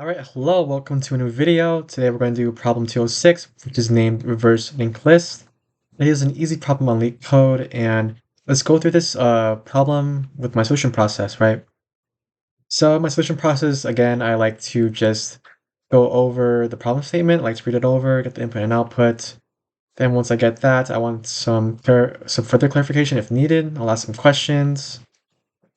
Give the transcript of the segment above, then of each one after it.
Alright, hello, welcome to a new video. Today we're going to do problem 206, which is named reverse linked list. It is an easy problem on LeetCode, and let's go through this problem with my solution process, right? So my solution process, again, I like to just go over the problem statement, I like to read it over, get the input and output. Then once I get that, I want some further clarification if needed. I'll ask some questions.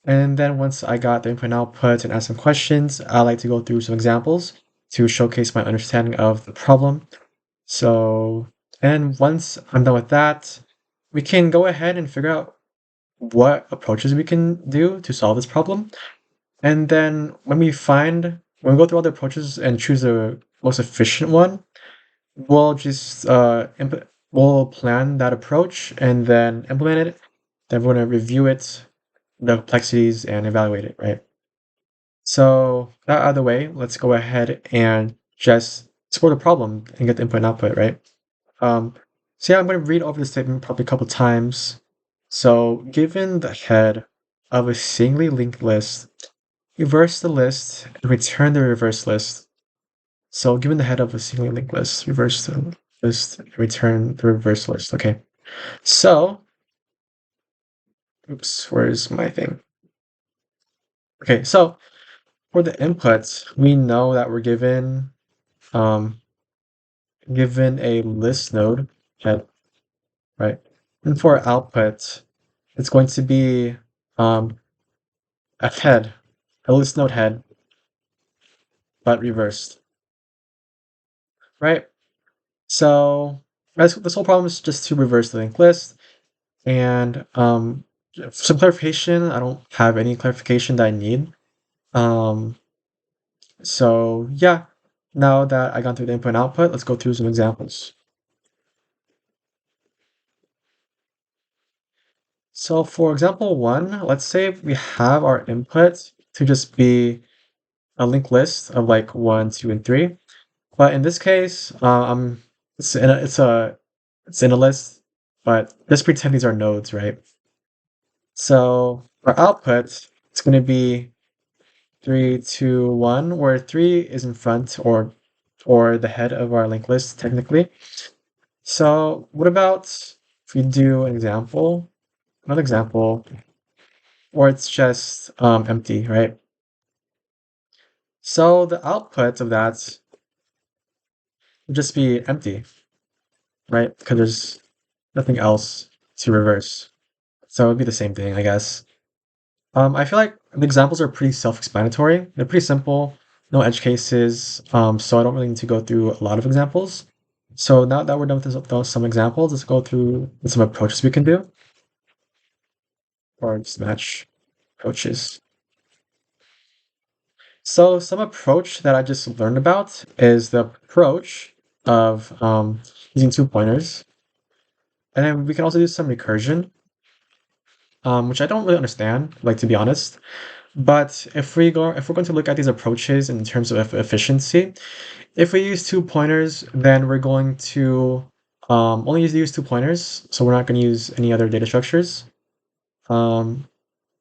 And then once I got the input and output and asked some questions, I like to go through some examples to showcase my understanding of the problem. So, and once I'm done with that, we can go ahead and figure out what approaches we can do to solve this problem. And then when we go through all the approaches and choose the most efficient one, we'll just we'll plan that approach and then implement it. Then we're going to review it, the complexities, and evaluate it, right? So that out of the way, let's go ahead and just explore the problem and get the input and output, right? Um, so yeah, I'm going to read over the statement probably a couple times. So given the head of a singly linked list, reverse the list and return the reverse list. So given the head of a singly linked list, reverse the list and return the reverse list. Okay. So, oops, where's my thing? Okay, so for the inputs, we know that we're um, given a list node head, right? And for output, it's going to be um, a head, a list node head, but reversed, right? So this whole problem is just to reverse the linked list. And some clarification, I don't have any clarification that I need. Um, so yeah, now that I got through the input and output, let's go through some examples. So for example one, let's say we have our input to just be a linked list of like 1, 2, and 3. But in this case, it's in a list, but let's pretend these are nodes, right? So our output is going to be 3, 2, 1, where 3 is in front or the head of our linked list technically. So what about if we do another example, or it's just empty, right? So the output of that would just be empty, right? Because there's nothing else to reverse. So it would be the same thing, I guess. I feel like the examples are pretty self-explanatory. They're pretty simple, no edge cases, so I don't really need to go through a lot of examples. So now that we're done with some examples, let's go through some approaches we can do, or just match approaches. So some approach that I just learned about is the approach of using 2 pointers. And then we can also do some recursion, which I don't really understand, like to be honest. But if we're going to look at these approaches in terms of efficiency, if we use 2 pointers, then we're going to only use 2 pointers, so we're not going to use any other data structures. Um,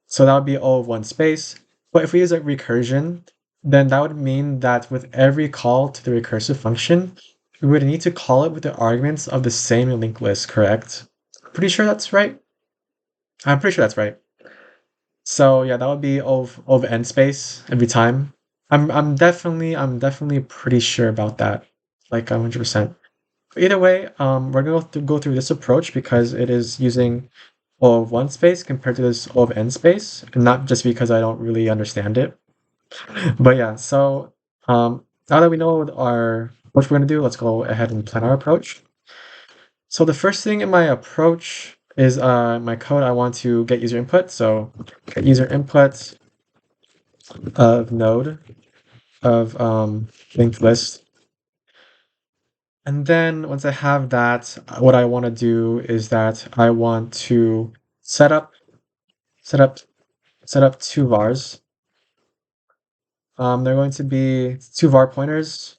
so that would be all of one space. But if we use a recursion, then that would mean that with every call to the recursive function, we would need to call it with the arguments of the same linked list, correct? Pretty sure that's right. I'm pretty sure that's right. So yeah, that would be of n space every time. I'm definitely pretty sure about that, like 100%. Either way, we're gonna go through this approach because it is using O of one space compared to this O of n space, and not just because I don't really understand it. But yeah, so now that we know our approach we're gonna do, let's go ahead and plan our approach. So the first thing in my approach is my code. I want to get user input. So get user input of node of linked list. And then once I have that, what I want to do is that I want to set up set up set up 2 vars. They're going to be 2 var pointers.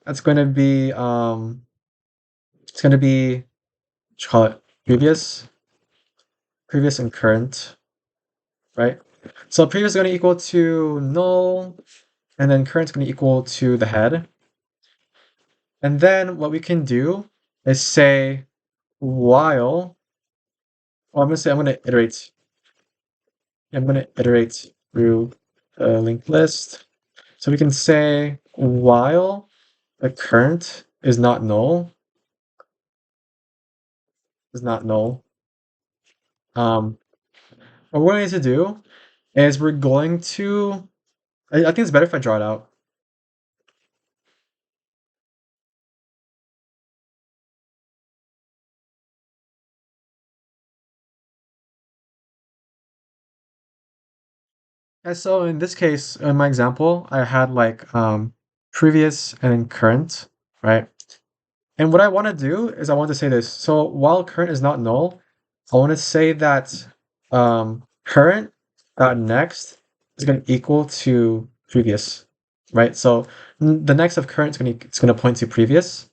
That's going to be it's going to be what you call it, previous and current, right? So previous is going to equal to null, and then current's going to equal to the head. And then what we can do is say while, well, I'm going to iterate. I'm going to iterate through the linked list. So we can say while the current is not null, um, what we're going to do is we're going to, I think it's better if I draw it out. And so in this case, in my example, I had like previous and then current, right? And what I want to do is I want to say this. So while current is not null, I want to say that current dot next is going to equal to previous, right? So the next of current is going to point to previous.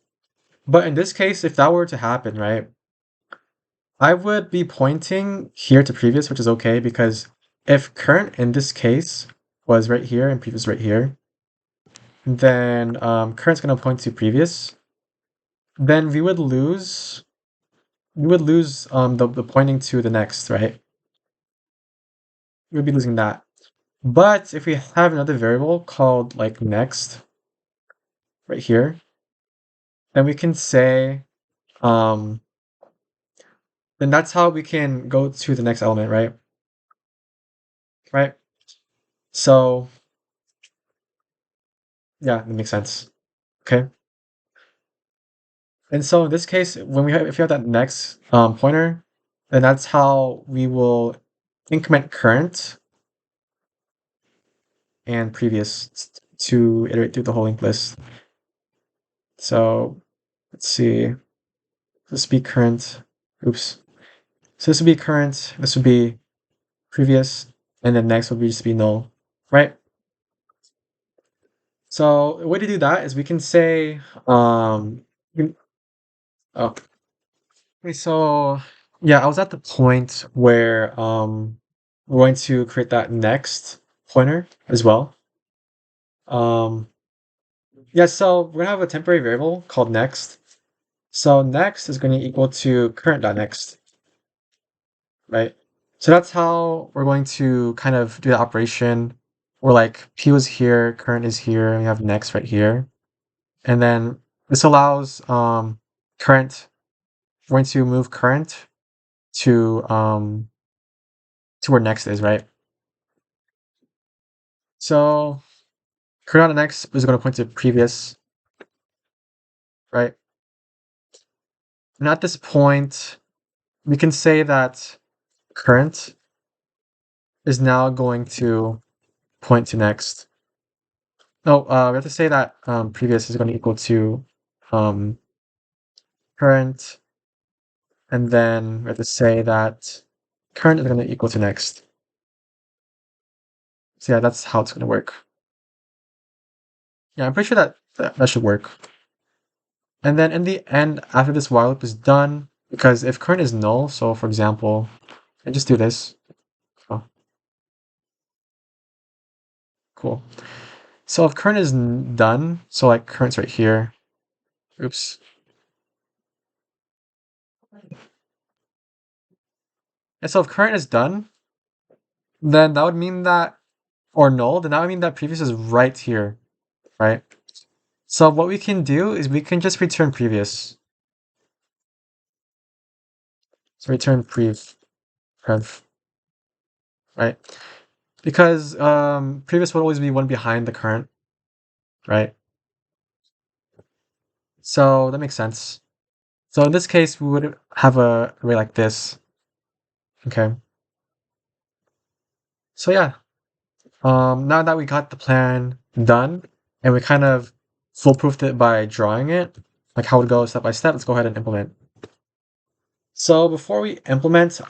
But in this case, if that were to happen, right, I would be pointing here to previous, which is okay because if current in this case was right here and previous right here, then current's going to point to previous. Then we would lose the pointing to the next, right? We would be losing that. But if we have another variable called like next right here, then we can say then that's how we can go to the next element, right? Right? So yeah, that makes sense. Okay. And so in this case, when if we have that next pointer, then that's how we will increment current and previous to iterate through the whole linked list. So let's see. This would be current. Oops. So this would be current. This would be previous, and then next would be just be null, right? So the way to do that is we can say oh, okay, so yeah, I was at the point where we're going to create that next pointer as well. Um, yeah, so we're gonna have a temporary variable called next. So next is going to equal to current.next, right? So that's how we're going to kind of do the operation where like P was here, current is here, and we have next right here. And then this allows current, we're going to move current to where next is, right? So current next is going to point to previous, right? And at this point, we can say that current is now going to point to next. No, we have to say that previous is going to equal to um, current, and then we have to say that current is going to equal to next. So yeah, that's how it's going to work. Yeah, I'm pretty sure that should work. And then in the end, after this while loop is done, because if current is null, so for example, I just do this. Oh, cool. So if current is done, so like current's right here. Oops. And so if current is done, then that would mean that, or null, then that would mean that previous is right here, right? So what we can do is we can just return previous. So return prev, right? Because previous would always be one behind the current, right? So that makes sense. So in this case, we would have a array like this. Okay. So yeah, now that we got the plan done and we kind of foolproofed it by drawing it, like how it would go step by step, let's go ahead and implement. So before we implement,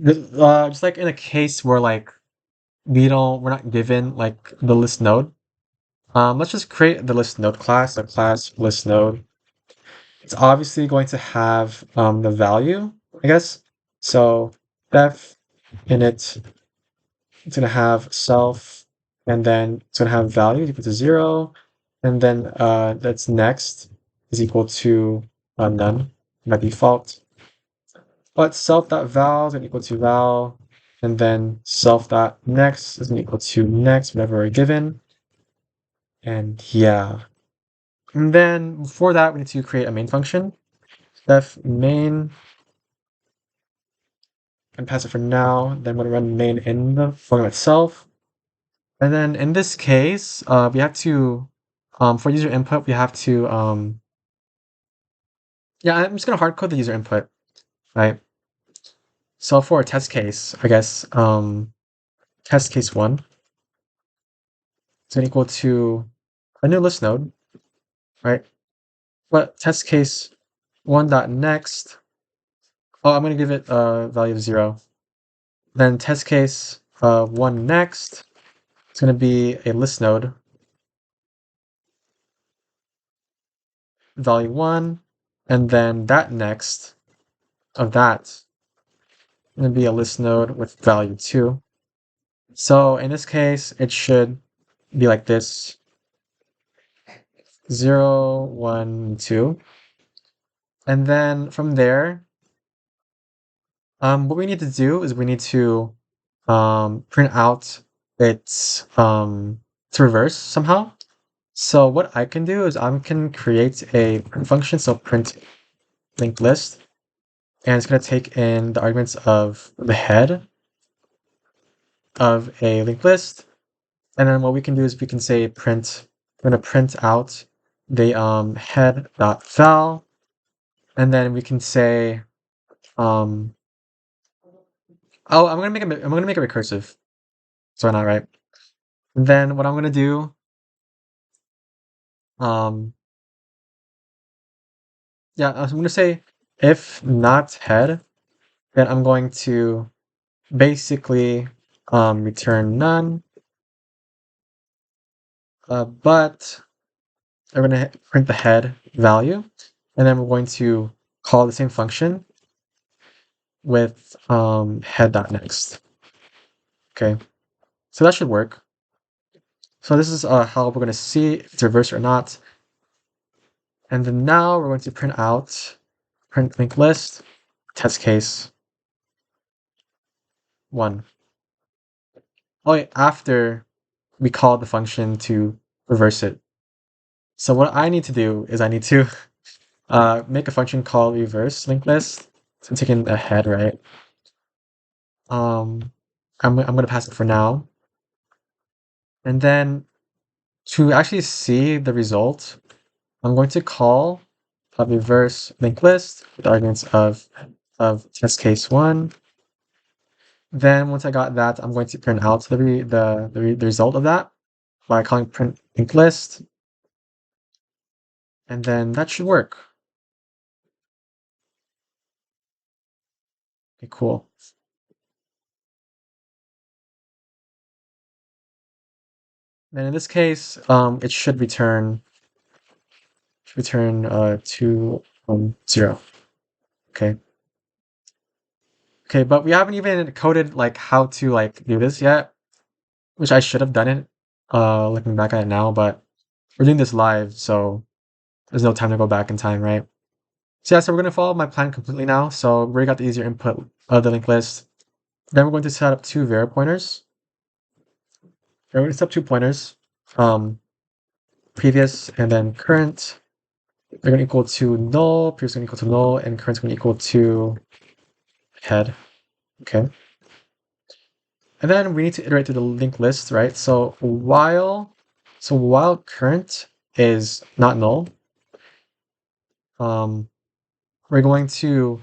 just like in a case where like we're not given like the list node, let's just create the list node class, the class list node. It's obviously going to have the value, I guess. So def init, it's gonna have self and then it's gonna have value equal to 0, and then that's next is equal to none by default. But self.val is gonna equal to val, and then self.next is gonna equal to next, whatever we're given. And yeah. And then before that, we need to create a main function. Def main and pass it for now. Then we're gonna run main in the program itself. And then in this case, we have to, for user input, we have to, yeah, I'm just gonna hard code the user input, right? So for a test case, I guess, test case 1 is gonna equal to a new list node, right? But test case 1.next, oh, I'm gonna give it a value of 0. Then test case 1 next, it's gonna be a list node, value 1, and then that next of that going to be a list node with value 2. So in this case, it should be like this: 0, 1, 2. And then from there, what we need to do is we need to print out its to reverse somehow. So what I can do is I can create a print function, so print linked list, and it's going to take in the arguments of the head of a linked list. And then what we can do is we can say print, we're going to print out the head.val, and then we can say, oh, I'm gonna make it recursive. So not right. And then what I'm gonna do, yeah, I'm gonna say if not head, then I'm going to basically return none. But we're gonna print the head value, and then we're going to call the same function with head.next. Okay, so that should work. So this is how we're going to see if it's reversed or not. And then now we're going to print out print linked list test case 1. Oh wait, after we call the function to reverse it. So what I need to do is I need to make a function called reverse linked list. So I'm taking the head, right? I'm going to pass it for now. And then to actually see the result, I'm going to call a reverse linked list with arguments of test case 1. Then once I got that, I'm going to print out the result of that by calling print linked list, and then that should work. Okay, cool. Then in this case, it should return 2 0. Okay. Okay, but we haven't even coded like how to like do this yet, which I should have done it looking back at it now, but we're doing this live, so there's no time to go back in time, right? So yeah, so we're gonna follow my plan completely now. So we already got the easier input of the linked list. Then we're going to set up 2 var pointers. We're going to set up 2 pointers, previous and then current. They're going to equal to null, previous is going to equal to null, and current's going to equal to head. Okay. And then we need to iterate through the linked list, right? So while current is not null, we're going to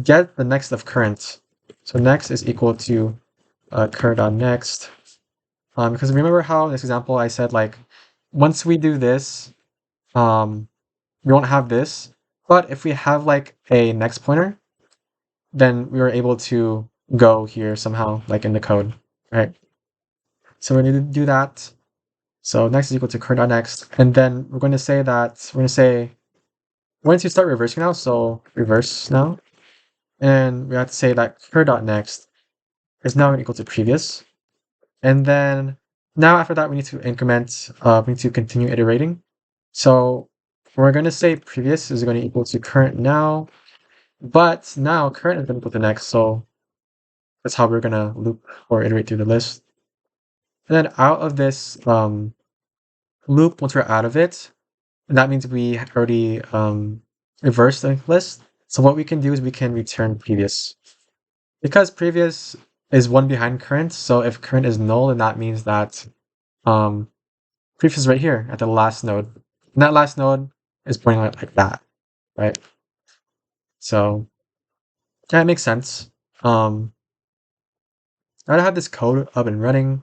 get the next of current. So next is equal to current.next. Because remember how in this example I said like once we do this, we won't have this, but if we have like a next pointer, then we were able to go here somehow, like in the code, right? So we need to do that. So next is equal to current.next, and then we're going to say that we're going to start reversing now. So reverse now, and we have to say that current.next is now equal to previous, and then Now after that, we need to increment, we need to continue iterating. So we're going to say previous is going to equal to current now, but now current is going to equal to next. So that's how we're going to loop or iterate through the list. And then out of this loop, once we're out of it, that means we already reversed the list. So what we can do is we can return previous. Because previous is one behind current, so if current is null, then that means that um, previous is right here at the last node. And that last node is pointing out like that, right? So yeah, it makes sense. Now that I have this code up and running,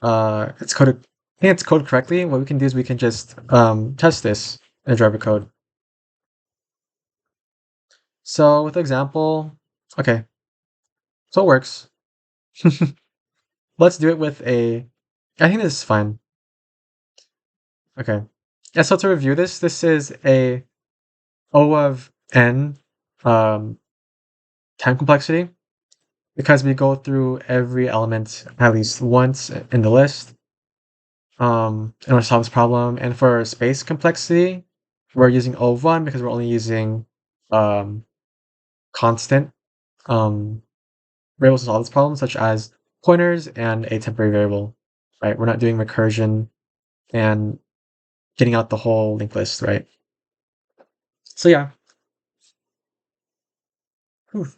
it's coded. I think it's coded correctly. What we can do is we can just test this in driver code. So with the example, okay, so it works. Let's do it with a. I think this is fine. Okay. Yeah. So to review this, this is a O of n um, time complexity because we go through every element at least once in the list in order to solve this problem. And for space complexity, we're using O of 1 because we're only using um, constant variables to solve this problem, such as pointers and a temporary variable, right? We're not doing recursion and getting out the whole linked list, right? So yeah. Whew.